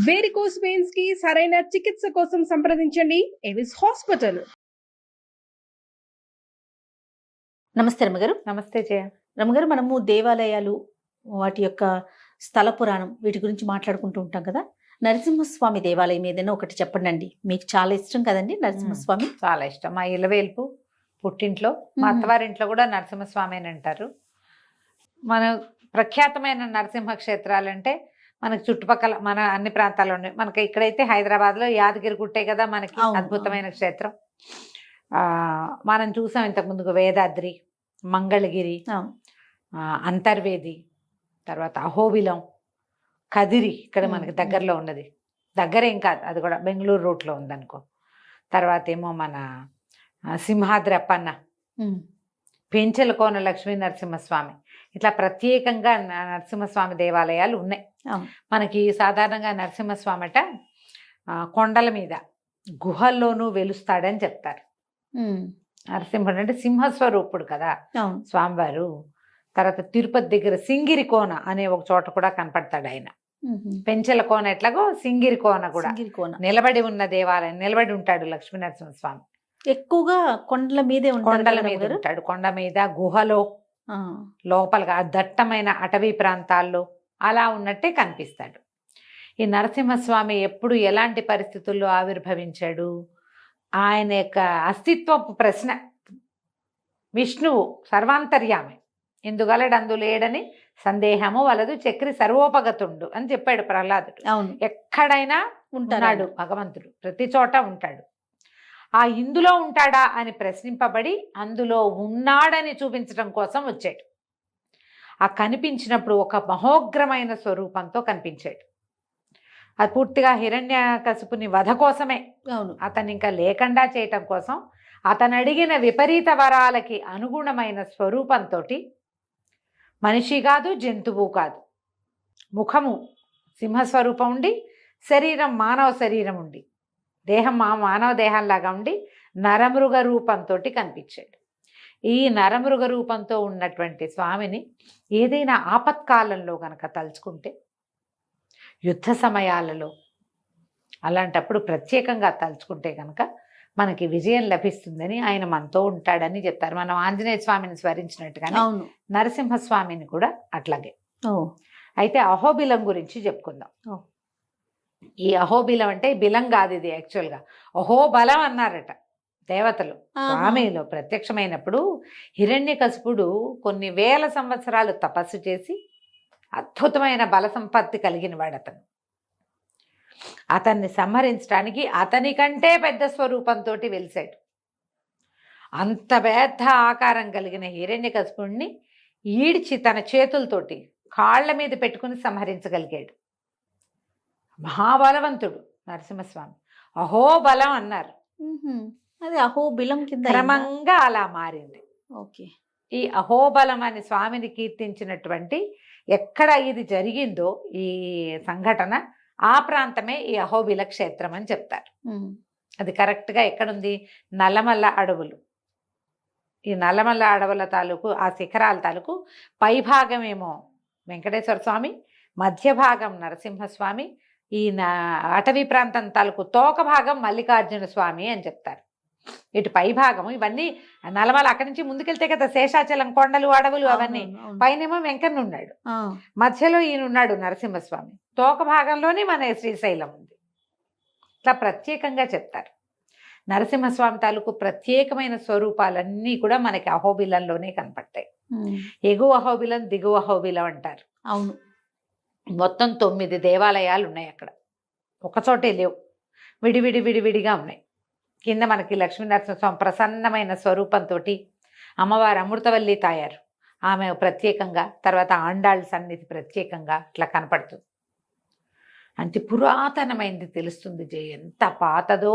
Varicose veins కి సరైన చికిత్స కోసం సంప్రదించండి ఎవిస్ హాస్పిటల్. నమస్తే రమ్మగారు. నమస్తే జయ. రమ్మగారు, మనము దేవాలయాలు, వాటి యొక్క స్థల పురాణం, వీటి గురించి మాట్లాడుకుంటూ ఉంటాం కదా. నరసింహస్వామి దేవాలయం ఏదైనా ఒకటి చెప్పండి. మీకు చాలా ఇష్టం కదండి నరసింహస్వామి? చాలా ఇష్టం. మా ఇలవేల్పు పుట్టింట్లో, మా అత్తవారింట్లో కూడా నరసింహస్వామి అని అంటారు. మన ప్రఖ్యాతమైన నరసింహ క్షేత్రాలంటే మనకి చుట్టుపక్కల మన అన్ని ప్రాంతాల్లో ఉన్నాయి. మనకి ఇక్కడైతే హైదరాబాద్లో యాదగిరి గుట్టే కదా మనకి అద్భుతమైన క్షేత్రం. మనం చూసాం ఇంతకుముందుకు వేదాద్రి, మంగళగిరి, అంతర్వేది, తర్వాత అహోబిలం, కదిరి ఇక్కడ మనకి దగ్గరలో ఉన్నది. దగ్గరేం కాదు, అది కూడా బెంగళూరు రూట్లో ఉందనుకో. తర్వాత ఏమో మన సింహాద్రి అప్పన్న, పెంచలకోన లక్ష్మీ నరసింహస్వామి, ఇట్లా ప్రత్యేకంగా నరసింహస్వామి దేవాలయాలు ఉన్నాయి మనకి. సాధారణంగా నరసింహస్వామి అట కొండల మీద గుహల్లోనూ వెలుస్తాడని చెప్తారు. నరసింహుడు అంటే సింహస్వరూపుడు కదా స్వామివారు. తర్వాత తిరుపతి దగ్గర సింగిరి కోన అనే ఒక చోట కూడా కనపడతాడు ఆయన. పెంచల కోన ఎట్లాగో సింగిరి కోన కూడా నిలబడి ఉన్న దేవాలయం, నిలబడి ఉంటాడు లక్ష్మీ నరసింహస్వామి. ఎక్కువగా కొండల మీదే కొండల మీద ఉంటాడు. కొండ మీద, గుహలో, లోపలగా దట్టమైన అటవీ ప్రాంతాల్లో అలా ఉన్నట్టే కనిపిస్తాడు. ఈ నరసింహస్వామి ఎప్పుడు ఎలాంటి పరిస్థితుల్లో ఆవిర్భవించాడు, ఆయన యొక్క అస్తిత్వపు ప్రశ్న, విష్ణువు సర్వాంతర్యామి, ఎందుగలడు అందులేడని సందేహము వలదు చక్రి సర్వోపగతుండు అని చెప్పాడు ప్రహ్లాదుడు. ఎక్కడైనా ఉంటాడు భగవంతుడు, ప్రతి చోట ఉంటాడు. ఆ ఇందులో ఉంటాడా అని ప్రశ్నింపబడి అందులో ఉన్నాడని చూపించడం కోసం వచ్చాడు. ఆ కనిపించినప్పుడు ఒక మహోగ్రమైన స్వరూపంతో కనిపించాడు. అది పూర్తిగా హిరణ్యకశిపుని వధ కోసమే. అతన్ని ఇంకా లేకుండా చేయటం కోసం, అతను అడిగిన విపరీత వరాలకి అనుగుణమైన స్వరూపంతో, మనిషి కాదు జంతువు కాదు, ముఖము సింహస్వరూపం ఉండి, శరీరం మానవ శరీరం ఉండి, దేహం మానవ దేహంలాగా ఉండి నరమృగ రూపంతో కనిపించాడు. ఈ నరమృగ రూపంతో ఉన్నటువంటి స్వామిని ఏదైనా ఆపత్కాలంలో గనక తలుచుకుంటే, యుద్ధ సమయాలలో అలాంటప్పుడు ప్రత్యేకంగా తలుచుకుంటే కనుక మనకి విజయం లభిస్తుందని, ఆయన మనతో ఉంటాడని చెప్తారు. మనం ఆంజనేయ స్వామిని స్మరించినట్టుగానే నరసింహస్వామిని కూడా అట్లాగే. అయితే అహోబిలం గురించి చెప్పుకుందాం. ఈ అహోబిలం అంటే బిలం కాదు, ఇది యాక్చువల్గా అహోబలం అన్నారట దేవతలు స్వామిలో ప్రత్యక్షమైనప్పుడు. హిరణ్యకశిపుడు కొన్ని వేల సంవత్సరాలు తపస్సు చేసి అద్భుతమైన బల సంపత్తి కలిగిన వాడు అతను. అతన్ని సంహరించడానికి అతని కంటే పెద్ద స్వరూపంతో వెలిశాడు. అంత పెద్ద ఆకారం కలిగిన హిరణ్యకశిపుడిని ఈడ్చి తన చేతులతోటి కాళ్ల మీద పెట్టుకుని సంహరించగలిగాడు. మహాబలవంతుడు నరసింహస్వామి. అహోబలం అన్నారు. అది అహోబిలం కింద క్రమంగా అలా మారింది. ఈ అహోబలం అని స్వామిని కీర్తించినటువంటి ఎక్కడ ఇది జరిగిందో ఈ సంఘటన, ఆ ప్రాంతమే ఈ అహోబిల క్షేత్రం అని చెప్తారు. అది కరెక్ట్గా ఎక్కడుంది? నల్లమల్ల అడవులు. ఈ నల్లమల్ల అడవుల తాలూకు ఆ శిఖరాల తాలూకు పైభాగమేమో వెంకటేశ్వర స్వామి, మధ్య భాగం నరసింహస్వామి, ఈ అటవీ ప్రాంతం తాలూకు తోక భాగం మల్లికార్జున స్వామి అని చెప్తారు. ఇటు పై భాగం ఇవన్నీ నల్లమల, అక్కడి నుంచి ముందుకెళ్తే కదా శేషాచలం కొండలు, అడవులు అవన్నీ. పైనేమో వెంకన్న ఉన్నాడు, మధ్యలో ఈయన ఉన్నాడు నరసింహస్వామి, తోక భాగంలోనే మన శ్రీశైలం ఉంది. ఇట్లా ప్రత్యేకంగా చెప్తారు. నరసింహస్వామి తాలూకు ప్రత్యేకమైన స్వరూపాలన్నీ కూడా మనకి అహోబిలంలోనే కనపడతాయి. ఎగువ అహోబిలం, దిగువ అహోబిలం అంటారు. అవును, మొత్తం 9 దేవాలయాలు ఉన్నాయి అక్కడ. ఒకచోటే లేవు, విడివిడిగా ఉన్నాయి. కింద మనకి లక్ష్మీనరసింహస్వామి ప్రసన్నమైన స్వరూపంతో, అమ్మవారు అమృతవల్లి తాయారు ఆమె ప్రత్యేకంగా, తర్వాత ఆండాళ్ళ సన్నిధి ప్రత్యేకంగా ఇట్లా కనపడుతుంది. అంటే పురాతనమైంది తెలుస్తుంది జయ, ఎంత పాతదో.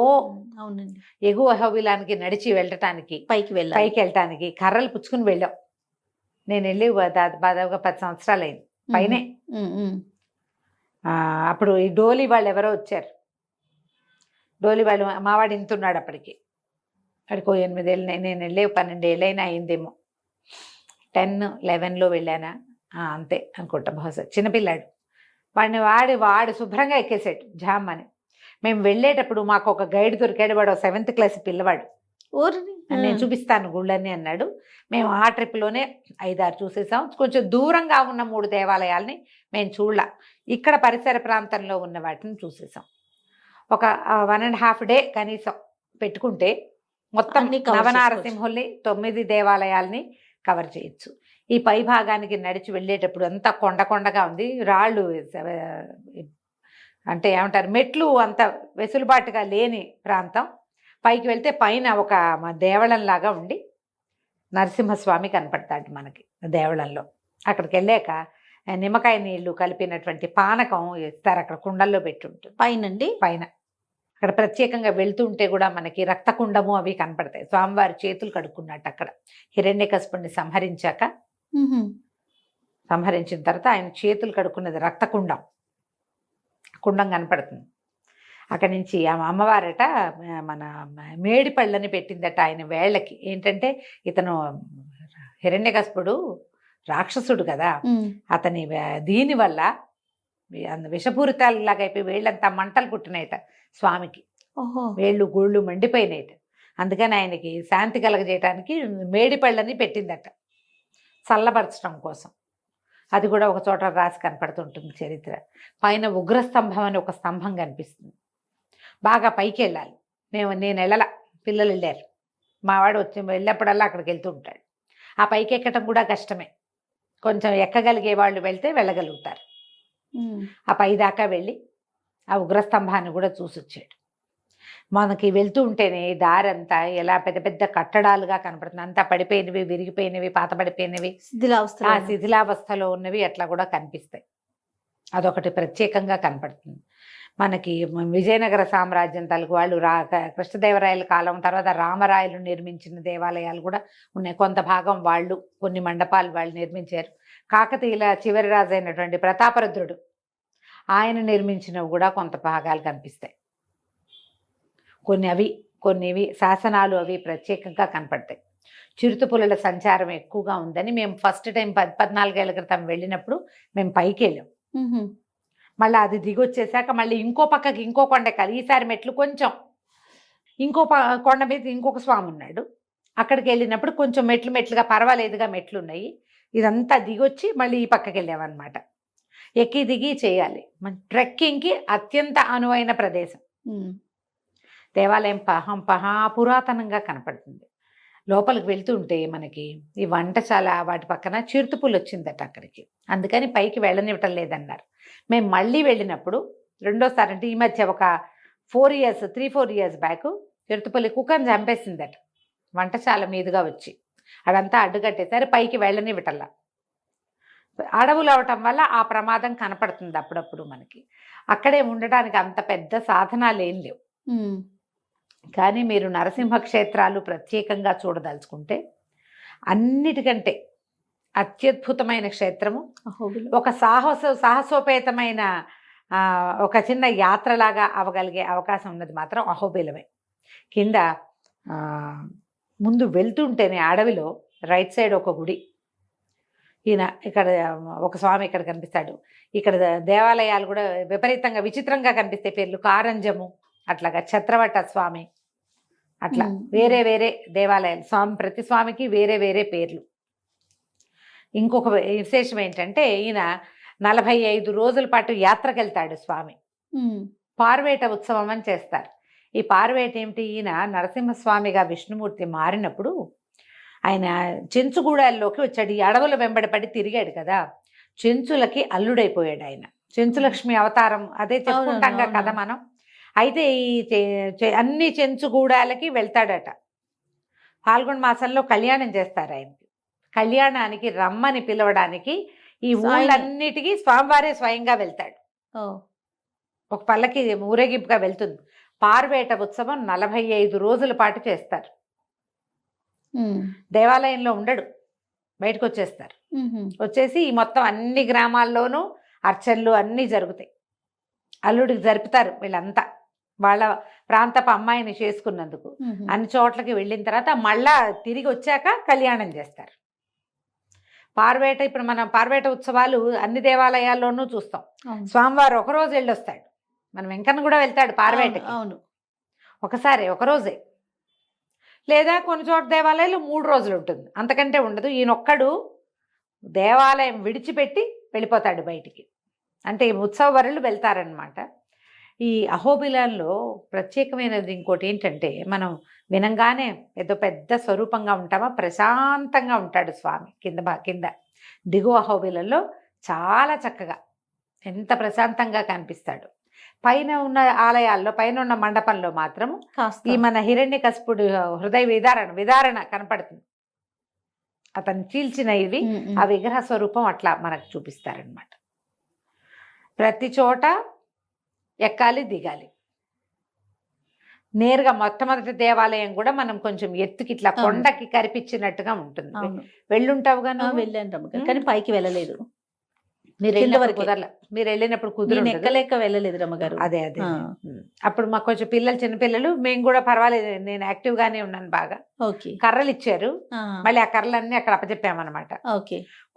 అవునండి. ఎగువ అహోబిలానికి నడిచి వెళ్ళటానికి, పైకి వెళ్ళటానికి కర్రలు పుచ్చుకుని వెళ్ళాం. నేను వెళ్ళి దాదాపుగా 10 సంవత్సరాలు అయింది పైనే. అప్పుడు ఈ డోలి వాళ్ళు ఎవరో వచ్చారు. డోలి వాళ్ళు మావాడు ఇంతున్నాడు అప్పటికి, అక్కడికి 8 ఏళ్ళు, నేను వెళ్ళే 12 ఏళ్ళైనా అయిందేమో. 10, 11లో వెళ్ళానా అంతే అనుకుంటా బహుశా. చిన్నపిల్లాడు వాడు శుభ్రంగా ఎక్కేసాడు జామ్ అని. మేము వెళ్ళేటప్పుడు మాకు ఒక గైడ్ దొరికాడు, వాడు 7th క్లాస్ పిల్లవాడు. నేను చూపిస్తాను గుళ్ళని అన్నాడు. మేము ఆ ట్రిప్లోనే 5-6 చూసేసాం. కొంచెం దూరంగా ఉన్న 3 దేవాలయాల్ని మేము చూడలా, ఇక్కడ పరిసర ప్రాంతంలో ఉన్న వాటిని చూసేసాం. ఒక 1.5 డే కనీసం పెట్టుకుంటే మొత్తం అన్ని cover నవనారసింహుల్ని 9 దేవాలయాల్ని కవర్ చేయొచ్చు. ఈ పై భాగానికి నడిచి వెళ్ళేటప్పుడు అంతా కొండగా ఉంది, రాళ్ళు అంటే ఏమంటారు మెట్లు అంత వెసులుబాటుగా లేని ప్రాంతం. పైకి వెళ్తే పైన ఒక దేవళంలాగా ఉండి నరసింహస్వామి కనపడతాడు మనకి దేవళంలో. అక్కడికి వెళ్ళాక నిమ్మకాయ నీళ్లు కలిపినటువంటి పానకం ఇస్తారు, అక్కడ కుండల్లో పెట్టి ఉంటుంది పైన. అక్కడ ప్రత్యేకంగా వెళ్తుంటే కూడా మనకి రక్తకుండము అవి కనపడతాయి. స్వామివారి చేతులు కడుక్కున్నట్టు అక్కడ హిరణ్యకశిపుణ్ణి సంహరించిన తర్వాత ఆయన చేతులు కడుక్కున్నది రక్తకుండం కనపడుతుంది. అక్కడి నుంచి అమ్మవారట మన మేడి పళ్ళని పెట్టిందట ఆయన వేళ్ళకి. ఏంటంటే ఇతను హిరణ్యకశిపుడు రాక్షసుడు కదా, అతని దీనివల్ల విషపూరితాలలాగా అయిపోయి వేళ్ళంతా మంటలు పుట్టినాయట స్వామికి. వేళ్ళు గోళ్ళు మండిపోయినాయట. అందుకని ఆయనకి శాంతి కలగజేయటానికి మేడి పళ్ళని పెట్టిందట చల్లబరచడం కోసం. అది కూడా ఒక చోట రాసి కనపడుతుంటుంది చరిత్ర. పైన ఉగ్రస్తంభం అని ఒక స్తంభం కనిపిస్తుంది. బాగా పైకి వెళ్ళాలి. నేను వెళ్ళాల, పిల్లలు వెళ్ళారు. మావాడు వెళ్ళినప్పుడల్లా అక్కడికి వెళ్తూ ఉంటాడు. ఆ పైకి ఎక్కడం కూడా కష్టమే, కొంచెం ఎక్కగలిగే వాళ్ళు వెళ్తే వెళ్ళగలుగుతారు. ఆ పై దాకా వెళ్ళి ఆ ఉగ్రస్తంభాన్ని కూడా చూసి వచ్చాడు. మనకి వెళ్తూ ఉంటేనే దారంతా ఎలా పెద్ద పెద్ద కట్టడాలుగా కనపడుతుంది. అంతా పడిపోయినవి, విరిగిపోయినవి, పాత పడిపోయినవి, శిథిలావస్థలో ఉన్నవి అట్లా కూడా కనిపిస్తాయి. అదొకటి ప్రత్యేకంగా కనపడుతుంది మనకి. విజయనగర సామ్రాజ్యం తలకు వాళ్ళు కృష్ణదేవరాయల కాలం తర్వాత రామరాయలు నిర్మించిన దేవాలయాలు కూడా ఉన్నాయి. కొంత భాగం వాళ్ళు, కొన్ని మండపాలు వాళ్ళు నిర్మించారు. కాకతీయుల చివరి రాజు అయినటువంటి ప్రతాపరుద్రుడు ఆయన నిర్మించినవి కూడా కొంత భాగాలు కనిపిస్తాయి. కొన్ని శాసనాలు అవి ప్రత్యేకంగా కనపడతాయి. చిరుతపులుల సంచారం ఎక్కువగా ఉందని మేము ఫస్ట్ టైం 14 ఏళ్ల క్రితం వెళ్ళినప్పుడు మేము పైకి వెళ్ళాం. మళ్ళీ అది దిగొచ్చేసాక మళ్ళీ ఇంకో పక్కకి ఇంకో కొండ ఎక్కాలి. ఈసారి మెట్లు కొంచెం ఇంకో కొండ మీద ఇంకొక స్వామి ఉన్నాడు. అక్కడికి వెళ్ళినప్పుడు కొంచెం మెట్లుగా పర్వాలేదుగా మెట్లు ఉన్నాయి. ఇదంతా దిగొచ్చి మళ్ళీ ఈ పక్కకి వెళ్ళామన్నమాట. ఎక్కి దిగి చేయాలి. ట్రెక్కింగ్కి అత్యంత అనువైన ప్రదేశం. దేవాలయం పురాతనంగా కనపడుతుంది. లోపలికి వెళ్తుంటే మనకి ఈ వంటశాల వాటి పక్కన చిరుతపులు వచ్చిందట అక్కడికి, అందుకని పైకి వెళ్ళనివ్వటం లేదన్నారు. మేము మళ్ళీ వెళ్ళినప్పుడు రెండోసారి, అంటే ఈ మధ్య ఒక 3-4 ఇయర్స్ బ్యాక్ చిరుతపులి కుక్కని చంపేసిందట వంటశాల మీదుగా వచ్చి. అదంతా అడ్డుకట్టేసరి పైకి వెళ్ళనివ్వటల్లా. అడవులు అవటం వల్ల ఆ ప్రమాదం కనపడుతుంది అప్పుడప్పుడు మనకి. అక్కడే ఉండడానికి అంత పెద్ద సాధనాలు ఏం లేవు. కానీ మీరు నరసింహ క్షేత్రాలు ప్రత్యేకంగా చూడదలుచుకుంటే అన్నిటికంటే అత్యద్భుతమైన క్షేత్రము, ఒక సాహసోపేతమైన ఒక చిన్న యాత్రలాగా అవ్వగలిగే అవకాశం ఉన్నది మాత్రం అహోబిలమే. కింద ముందు వెళ్తుంటేనే అడవిలో రైట్ సైడ్ ఒక గుడి, ఈయన ఇక్కడ ఒక స్వామి ఇక్కడ కనిపిస్తాడు. ఇక్కడ దేవాలయాలు కూడా విపరీతంగా విచిత్రంగా కనిపిస్తాయి పేర్లు. కారంజము, అట్లాగా ఛత్రవట స్వామి, అట్లా వేరే వేరే దేవాలయాలు. ప్రతి స్వామికి వేరే వేరే పేర్లు. ఇంకొక విశేషం ఏంటంటే ఈయన 45 రోజుల పాటు యాత్రకు వెళ్తాడు స్వామి. పార్వేట ఉత్సవం అని చేస్తారు. ఈ పార్వేట ఏమిటి, ఈయన నరసింహస్వామిగా విష్ణుమూర్తి మారినప్పుడు ఆయన చెంచుగూడాల్లోకి వచ్చాడు. ఈ అడవుల వెంబడపడి తిరిగాడు కదా, చెంచులకి అల్లుడైపోయాడు ఆయన. చెంచులక్ష్మి అవతారం అదే చెప్పుకుంటాం కదా మనం. అయితే ఈ అన్ని చెంచుగూడాలకి వెళ్తాడట. ఫాల్గుణ మాసంలో కళ్యాణం చేస్తారు ఆయనకి. కళ్యాణానికి రమ్మని పిలవడానికి ఈ ఊళ్ళన్నిటికీ స్వామివారే స్వయంగా వెళ్తాడు. ఒక పల్లకి ఊరేగింపుగా వెళ్తుంది. పార్వేట ఉత్సవం 45 రోజుల పాటు చేస్తారు. దేవాలయంలో ఉండడు, బయటకు వచ్చేస్తారు. వచ్చేసి ఈ మొత్తం అన్ని గ్రామాల్లోనూ అర్చనలు అన్నీ జరుగుతాయి. అల్లుడికి జరుపుతారు వీళ్ళంతా, వాళ్ళ ప్రాంతపు అమ్మాయిని చేసుకున్నందుకు. అన్ని చోట్లకి వెళ్ళిన తర్వాత మళ్ళా తిరిగి వచ్చాక కళ్యాణం చేస్తారు. పార్వేట ఇప్పుడు మనం పార్వేట ఉత్సవాలు అన్ని దేవాలయాల్లోనూ చూస్తాం. స్వామివారు ఒకరోజు వెళ్ళొస్తాడు. మనం వెంకన్న కూడా వెళ్తాడు పార్వేటకి. అవును, ఒకసారి ఒకరోజే, లేదా కొన్ని చోట్ల దేవాలయాలు 3 రోజులు ఉంటుంది, అంతకంటే ఉండదు. ఈయనొక్కడు దేవాలయం విడిచిపెట్టి వెళ్ళిపోతాడు బయటికి. అంటే ఈ ఉత్సవ వరులు వెళ్తారనమాట. ఈ అహోబిలంలో ప్రత్యేకమైనది ఇంకోటి ఏంటంటే, మనం వినంగానే ఏదో పెద్ద స్వరూపంగా ఉంటామా, ప్రశాంతంగా ఉంటాడు స్వామి. కింద దిగువ అహోబిలంలో చాలా చక్కగా ఎంత ప్రశాంతంగా కనిపిస్తాడు. పైన ఉన్న ఆలయాల్లో, పైన ఉన్న మండపంలో మాత్రం ఈ మన హిరణ్యకశిపుడు హృదయ విదారణ కనపడుతుంది. అతను చీల్చిన ఇవి ఆ విగ్రహ స్వరూపం అట్లా మనకు చూపిస్తారనమాట. ప్రతి చోట ఎక్కాలి దిగాలి. నేరుగా మొట్టమొదటి దేవాలయం కూడా మనం కొంచెం ఎత్తుకి ఇట్లా కొండకి కనిపించినట్టుగా ఉంటుంది. వెళ్ళుంటావుగా? వెళ్ళాను రమ్మగారు, కానీ పైకి వెళ్ళలేదు. మీరు వెళ్ళినప్పుడు కుదిరి ఎక్కలేక వెళ్ళలేదు రమ్మగారు. అదే అప్పుడు మాకు కొంచెం చిన్నపిల్లలు, మేము కూడా పర్వాలేదు, నేను యాక్టివ్ గానే ఉన్నాను బాగా. కర్రలు ఇచ్చారు, మళ్ళీ ఆ కర్రలన్నీ అక్కడ అప్పచెప్పామన్నమాట.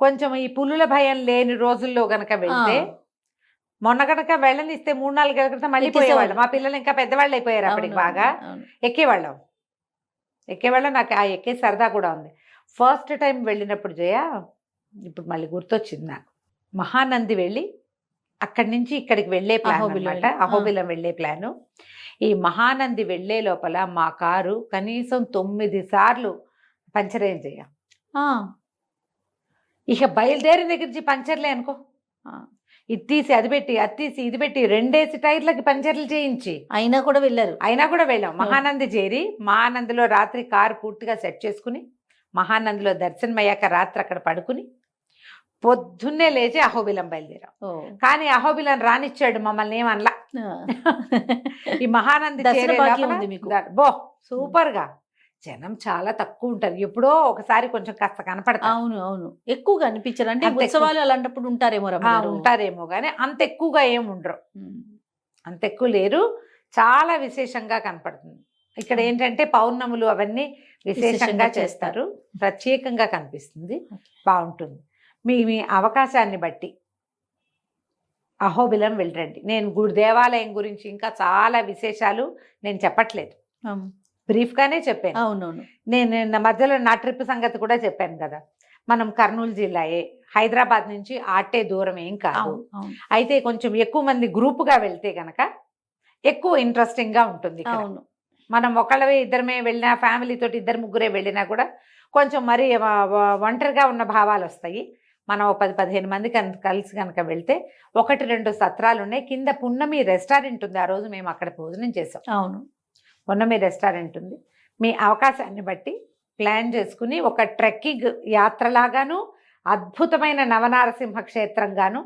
కొంచెం ఈ పులుల భయం లేని రోజుల్లో గనక వెళ్తే, మొన్న కనుక వెళ్ళనిస్తే 3-4 గంటల క్రితం మళ్ళీ పోయేవాళ్ళు. మా పిల్లలు ఇంకా పెద్దవాళ్ళు అయిపోయారు అప్పటికి, బాగా ఎక్కేవాళ్ళం. నాకు ఆ ఎక్కే సరదా కూడా ఉంది. ఫస్ట్ టైం వెళ్ళినప్పుడు జయ, ఇప్పుడు మళ్ళీ గుర్తొచ్చింది నాకు, మహానంది వెళ్ళి అక్కడి నుంచి ఇక్కడికి వెళ్ళే ప్లాన్ అన్నమాట. అహోబిలం వెళ్ళే ప్లాను. ఈ మహానంది వెళ్ళే లోపల మా కారు కనీసం 9 సార్లు పంచర్ అయింది జయ. ఇక బయలుదేరిన దగ్గర నుంచి పంచర్లే అనుకో. ఇది తీసి అది పెట్టి, అది తీసి ఇది పెట్టి, 2 టైర్లకి పంచర్లు చేయించి అయినా కూడా వెళ్ళాం. మహానంది చేరి, మహానందిలో రాత్రి కారు పూర్తిగా సెట్ చేసుకుని, మహానందిలో దర్శనం అయ్యాక రాత్రి అక్కడ పడుకుని, పొద్దున్నే లేచి అహోబిలం బయలుదేరాం. కానీ అహోబిలం రానిచ్చాడు మమ్మల్ని, ఏమనలా. ఈ మహానంది సూపర్ గా జనం చాలా తక్కువ ఉంటారు. ఎప్పుడో ఒకసారి కొంచెం కాస్త కనపడతారు. అవును, ఎక్కువగా అనిపించారు. అంటే ఉత్సవాలు అలాంటప్పుడు ఉంటారేమో కానీ అంత ఎక్కువగా ఏమి ఉండరు, అంత ఎక్కువ లేరు. చాలా విశేషంగా కనపడుతుంది. ఇక్కడ ఏంటంటే పౌర్ణములు అవన్నీ విశేషంగా చేస్తారు, ప్రత్యేకంగా కనిపిస్తుంది, బాగుంటుంది. మీ అవకాశాన్ని బట్టి అహోబిలం వెళ్ళండి. నేను దేవాలయం గురించి ఇంకా చాలా విశేషాలు నేను చెప్పట్లేదు, బ్రీఫ్గానే చెప్పాను. అవునవును, నేను మధ్యలో నా ట్రిప్ సంగతి కూడా చెప్పాను కదా. మనం కర్నూలు జిల్లాయే, హైదరాబాద్ నుంచి ఆటే దూరం ఏం కాదు. అయితే కొంచెం ఎక్కువ మంది గ్రూపుగా వెళ్తే గనక ఎక్కువ ఇంట్రెస్టింగ్గా ఉంటుంది. మనం ఒకళ్ళవే ఇద్దరమే వెళ్ళినా, ఫ్యామిలీతోటి 2-3 వెళ్ళినా కూడా కొంచెం మరి ఒంటరిగా ఉన్న భావాలు వస్తాయి. మనం 10-15 మంది కలిసి కనుక వెళ్తే 1-2 సత్రాలు ఉన్నాయి. కింద పున్నమి రెస్టారెంట్ ఉంది. ఆ రోజు మేము అక్కడ భోజనం చేసాం. అవును, పున్నమి రెస్టారెంట్ ఉంది. మీ అవకాశాన్ని బట్టి ప్లాన్ చేసుకుని ఒక ట్రెక్కింగ్ యాత్రలాగాను, అద్భుతమైన నవనారసింహ క్షేత్రంగాను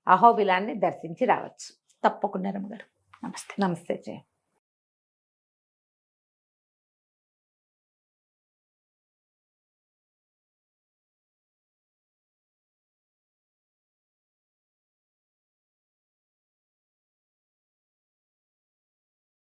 అహోబిలాన్ని దర్శించి రావచ్చు. తప్పకుండా రమ్మగారు. నమస్తే. నమస్తే జయ.